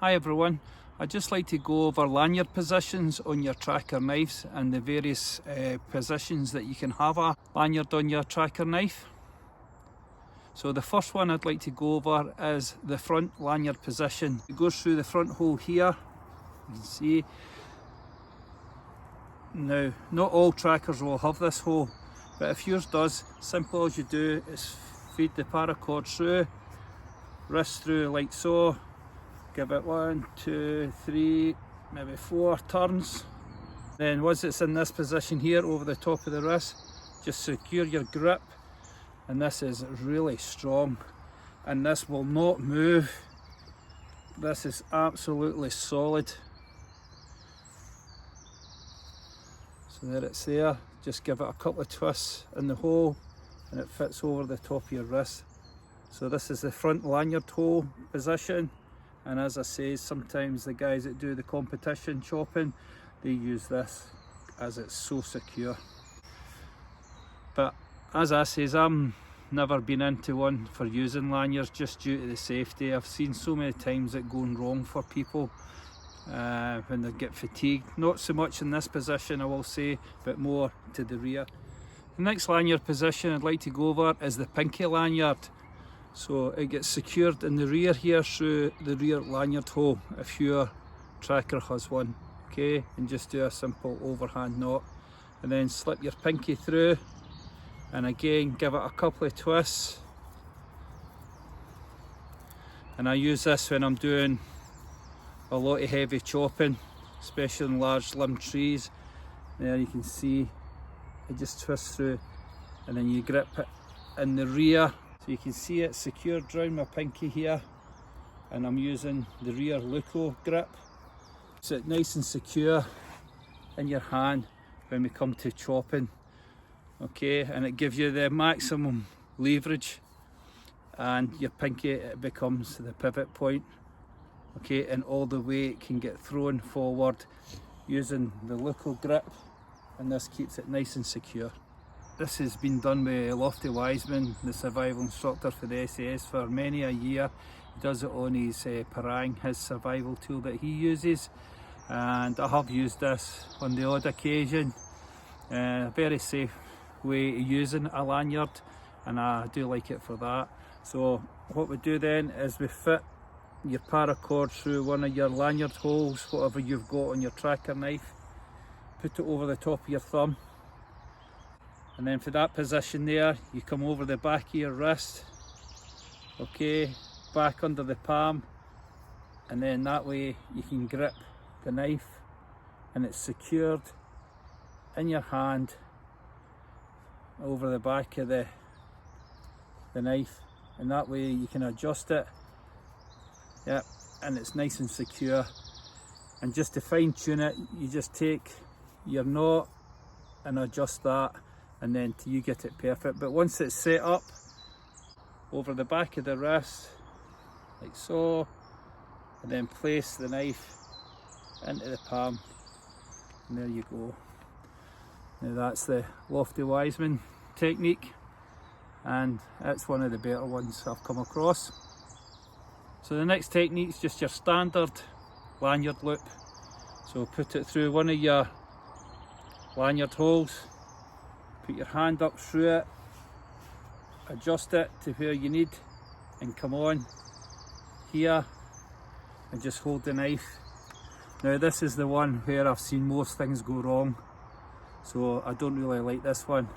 Hi everyone, I'd just like to go over lanyard positions on your tracker knives and the various positions that you can have a lanyard on your tracker knife. So the first one I'd like to go over is the front lanyard position. It goes through the front hole here, you can see. Now, not all trackers will have this hole, but if yours does, simple as you do is feed the paracord through, wrist through like so. Give it 1, 2, 3, maybe 4 turns. Then once it's in this position here over the top of the wrist, just secure your grip, and this is really strong and this will not move. This is absolutely solid. So there it's there, just give it a couple of twists in the hole and it fits over the top of your wrist. So this is the front lanyard hole position. And as I say, sometimes the guys that do the competition chopping, they use this as it's so secure. But as I say, I'm never been into one for using lanyards just due to the safety. I've seen so many times it going wrong for people when they get fatigued. Not so much in this position, I will say, but more to the rear. The next lanyard position I'd like to go over is the pinky lanyard. So it gets secured in the rear here through the rear lanyard hole if your tracker has one. Okay, and just do a simple overhand knot and then slip your pinky through, and again give it a couple of twists. And I use this when I'm doing a lot of heavy chopping, especially in large limb trees. There you can see it just twists through and then you grip it in the rear. So you can see it secured around my pinky here, and I'm using the rear E.G.O grip. So it's nice and secure in your hand when we come to chopping. Okay, and it gives you the maximum leverage, and your pinky, it becomes the pivot point. Okay, and all the way it can get thrown forward using the E.G.O grip, and this keeps it nice and secure. This has been done by Lofty Wiseman, the survival instructor for the SAS, for many a year. He does it on his Parang, his survival tool that he uses, and I have used this on the odd occasion. A very safe way of using a lanyard, and I do like it for that. So what we do then is we fit your paracord through one of your lanyard holes, whatever you've got on your tracker knife, put it over the top of your thumb. And then for that position there, you come over the back of your wrist, okay, back under the palm, and then that way you can grip the knife and it's secured in your hand over the back of the knife, and that way you can adjust it, yep, and it's nice and secure. And just to fine tune it, you just take your knot and adjust that, and then till you get it perfect. But once it's set up over the back of the wrist, like so, and then place the knife into the palm, and there you go. Now that's the Lofty Wiseman technique, and it's one of the better ones I've come across. So the next technique is just your standard lanyard loop. So put it through one of your lanyard holes, put your hand up through it, adjust it to where you need, and come on here and just hold the knife. Now this is the one where I've seen most things go wrong, so I don't really like this one.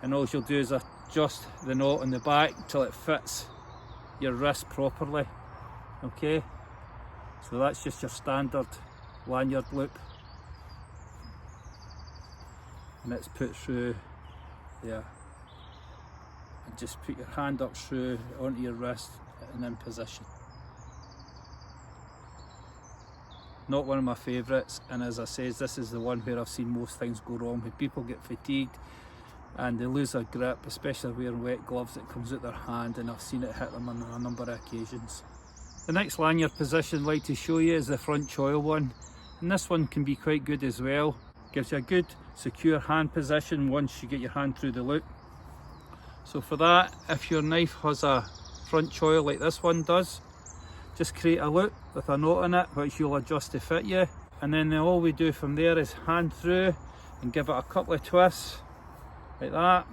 And all you'll do is adjust the knot on the back till it fits your wrist properly. Okay, so that's just your standard lanyard loop, and it's put through there, and just put your hand up through onto your wrist and in position. Not one of my favourites, and as I says, this is the one where I've seen most things go wrong, when people get fatigued and they lose their grip, especially wearing wet gloves. It comes out their hand, and I've seen it hit them on a number of occasions. The next lanyard position I'd like to show you is the front choil one, and this one can be quite good as well. Gives you a good secure hand position once you get your hand through the loop. So for that, if your knife has a front choil like this one does, just create a loop with a knot in it which you'll adjust to fit you, and then all we do from there is hand through and give it a couple of twists like that,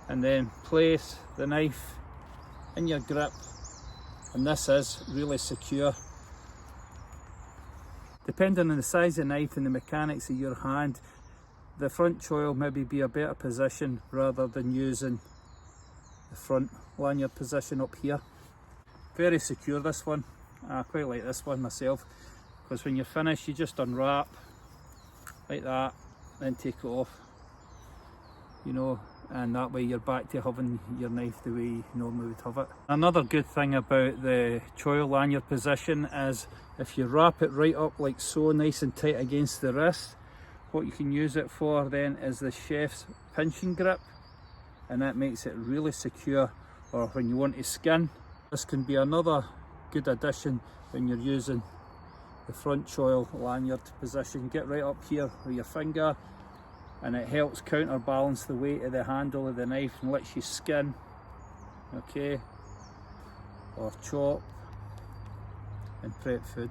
and then place the knife in your grip, and this is really secure. Depending on the size of the knife and the mechanics of your hand, the front choil maybe be a better position rather than using the front lanyard position up here. Very secure, this one. I quite like this one myself, because when you're finished you just unwrap like that, then take it off, you know, and that way you're back to having your knife the way you normally would have it. Another good thing about the choil lanyard position is if you wrap it right up like so, nice and tight against the wrist, what you can use it for then is the chef's pinching grip, and that makes it really secure, or when you want to skin. This can be another good addition when you're using the front choil lanyard position. Get right up here with your finger, and it helps counterbalance the weight of the handle of the knife and lets you skin, okay, or chop and prep food.